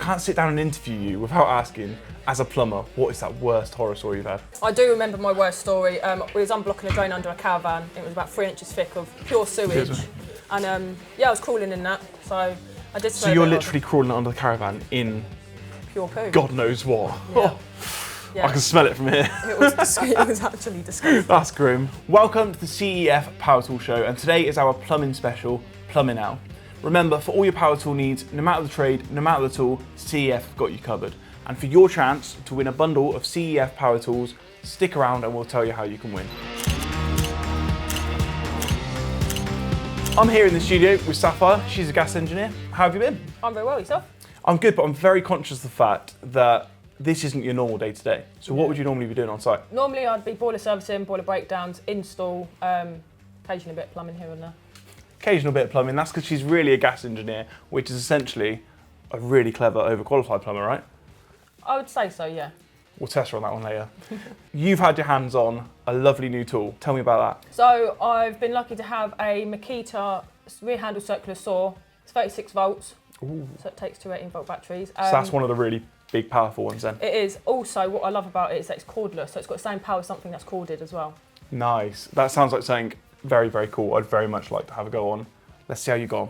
can't sit down and interview you without asking, as a plumber, what is that worst horror story you've had? I do remember my worst story. We was unblocking a drain under a caravan. It was about 3 inches thick of pure sewage. And yeah, I was crawling in that, so I did. So you're literally crawling under the caravan in pure poo. God knows what. Yeah. Yeah. I can smell it from here. It was actually disgusting. That's grim. Welcome to the CEF Power Tool Show, and today is our plumbing special, Plumbing Out. Remember, for all your power tool needs, no matter the trade, no matter the tool, CEF got you covered. And for your chance to win a bundle of CEF power tools, stick around and we'll tell you how you can win. I'm here in the studio with Sapphire. She's a gas engineer. How have you been? I'm very well, yourself? I'm good, but I'm very conscious of the fact that this isn't your normal day-to-day. So what would you normally be doing on site? Normally I'd be boiler servicing, boiler breakdowns, install, occasionally a bit of plumbing here and there. Occasional bit of plumbing. That's because she's really a gas engineer, which is essentially a really clever, overqualified plumber, right? I would say so, yeah. We'll test her on that one later. You've had your hands on a lovely new tool. Tell me about that. So I've been lucky to have a Makita rear handle circular saw. It's 36 volts, Ooh. so it takes two 18-volt batteries. So that's one of the really big, powerful ones then. It is. Also, what I love about it is that it's cordless, so it's got the same power as something that's corded as well. Nice. That sounds like something very, very cool. I'd very much like to have a go on. Let's see how you go on.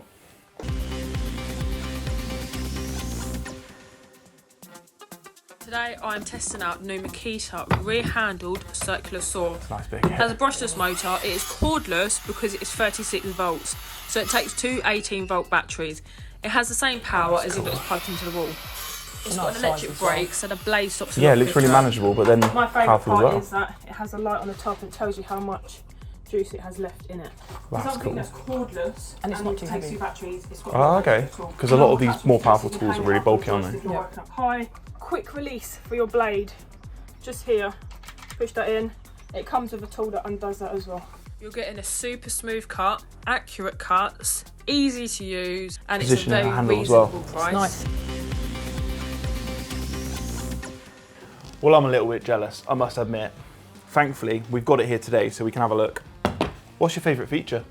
Today I'm testing out the new Makita rear-handled circular saw. Nice big. It has a brushless motor. It is cordless because it is 36 volts, so it takes two 18-volt batteries. It has the same power as if it was plugged into the wall. It's got an electric brake, so the blade stops. Yeah, it looks really manageable, but then my favourite powerful as part well. is that it has a light on the top and tells you how much juice it has left in it. That's something cool. that's cordless and it's not too heavy. Two batteries. It's got Okay. Because a lot of these more powerful tools are really bulky, aren't they? If you're working up high. Quick release for your blade. Just here. Push that in. It comes with a tool that undoes that as well. You're getting a super smooth cut, accurate cuts, easy to use, and it's a very reasonable price. Nice. Well, I'm a little bit jealous, I must admit. Thankfully, we've got it here today, so we can have a look. What's your favourite feature?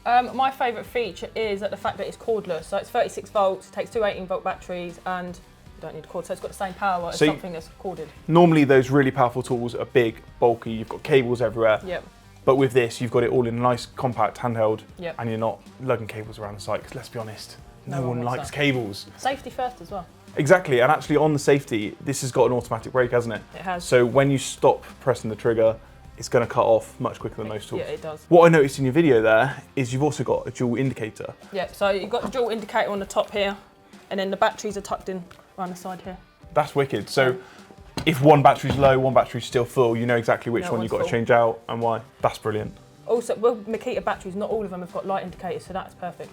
My favourite feature is that the fact that it's cordless. So it's 36 volts, takes two 18-volt batteries, and you don't need a cord, so it's got the same power as something that's corded. Normally, those really powerful tools are big, bulky, you've got cables everywhere. Yep. But with this, you've got it all in a nice, compact handheld, yep. And you're not lugging cables around the site, because let's be honest, no one likes cables. Safety first as well. Exactly, and actually on the safety, this has got an automatic brake, hasn't it? It has. So when you stop pressing the trigger, it's going to cut off much quicker than most tools. Yeah, it does. What I noticed in your video there is you've also got a dual indicator. Yeah, so you've got the dual indicator on the top here, and then the batteries are tucked in around the side here. That's wicked. So if one battery's low, one battery's still full, you know exactly which one you've got to change out and why. That's brilliant. Also, with Makita batteries, not all of them have got light indicators, so that's perfect.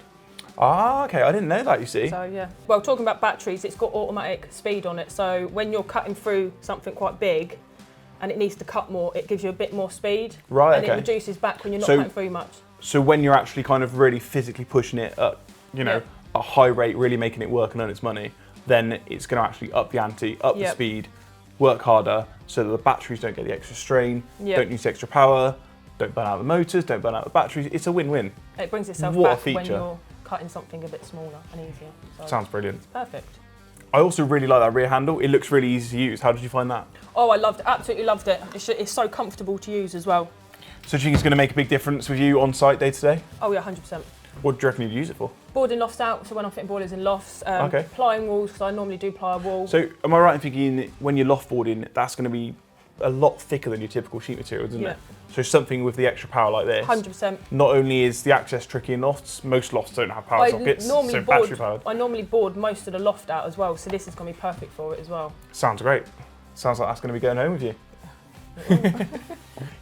Ah, okay, I didn't know that, you see. So yeah. Well, talking about batteries, it's got automatic speed on it, so when you're cutting through something quite big and it needs to cut more, it gives you a bit more speed. Right, and okay. it reduces back when you're not cutting through much. So when you're actually kind of really physically pushing it at, you know, a high rate, really making it work and earn its money, then it's going to actually up the ante, up the speed, work harder, so that the batteries don't get the extra strain, don't use extra power, don't burn out the motors, don't burn out the batteries. It's a win-win. It brings itself back when you're cutting something a bit smaller and easier. So sounds brilliant. Perfect. I also really like that rear handle. It looks really easy to use. How did you find that? Oh, I loved it. Absolutely loved it. It's so comfortable to use as well. So do you think it's going to make a big difference with you on site day to day? Oh yeah, 100%. What do you reckon you'd use it for? Boarding lofts out, so when I'm fitting boilers in lofts. Plying walls, because I normally do ply a wall. So am I right in thinking when you're loft boarding, that's going to be a lot thicker than your typical sheet material, isn't it? So something with the extra power like this. 100%. Not only is the access tricky in lofts, most lofts don't have power sockets, so battery powered. I normally board most of the loft out as well, so this is going to be perfect for it as well. Sounds great. Sounds like that's going to be going home with you.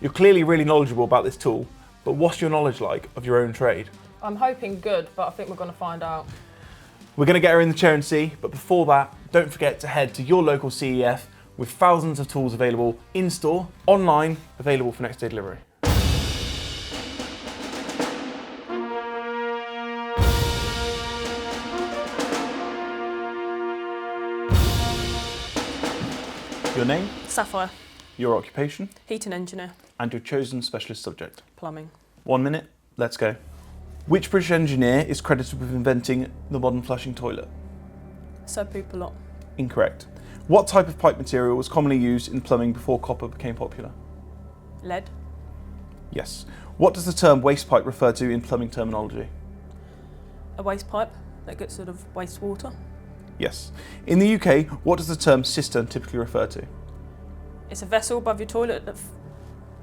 You're clearly really knowledgeable about this tool, but what's your knowledge like of your own trade? I'm hoping good, but I think we're going to find out. We're going to get her in the chair and see, but before that, don't forget to head to your local CEF with thousands of tools available in-store, online, available for next day delivery. Your name? Sapphire. Your occupation? Heating engineer. And your chosen specialist subject? Plumbing. 1 minute, let's go. Which British engineer is credited with inventing the modern flushing toilet? Sir Poop a lot. Incorrect. What type of pipe material was commonly used in plumbing before copper became popular? Lead. Yes. What does the term waste pipe refer to in plumbing terminology? A waste pipe that gets rid of wastewater. Yes. In the UK, what does the term cistern typically refer to? It's a vessel above your toilet that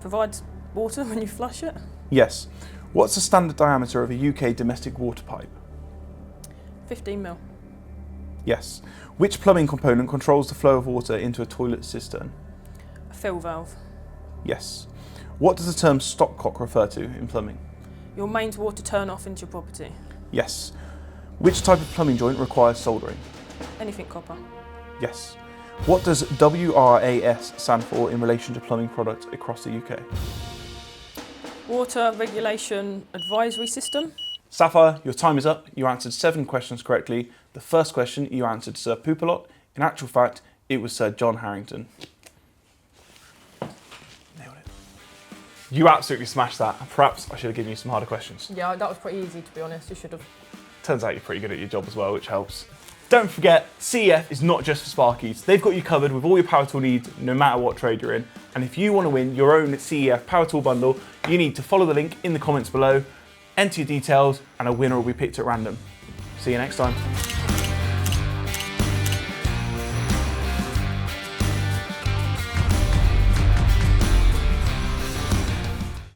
provides water when you flush it. Yes. What's the standard diameter of a UK domestic water pipe? 15 mil. Yes. Which plumbing component controls the flow of water into a toilet cistern? A fill valve. Yes. What does the term stopcock refer to in plumbing? Your mains water turn off into your property. Yes. Which type of plumbing joint requires soldering? Anything copper. Yes. What does WRAS stand for in relation to plumbing products across the UK? Water Regulation Advisory System. Sapphire, your time is up. You answered 7 questions correctly. The first question you answered Sir Poopalot. In actual fact, it was Sir John Harrington. Nailed it. You absolutely smashed that. Perhaps I should have given you some harder questions. Yeah, that was pretty easy, to be honest. You should have. Turns out you're pretty good at your job as well, which helps. Don't forget, CEF is not just for Sparkies. They've got you covered with all your power tool needs, no matter what trade you're in. And if you want to win your own CEF power tool bundle, you need to follow the link in the comments below, enter your details, and a winner will be picked at random. See you next time.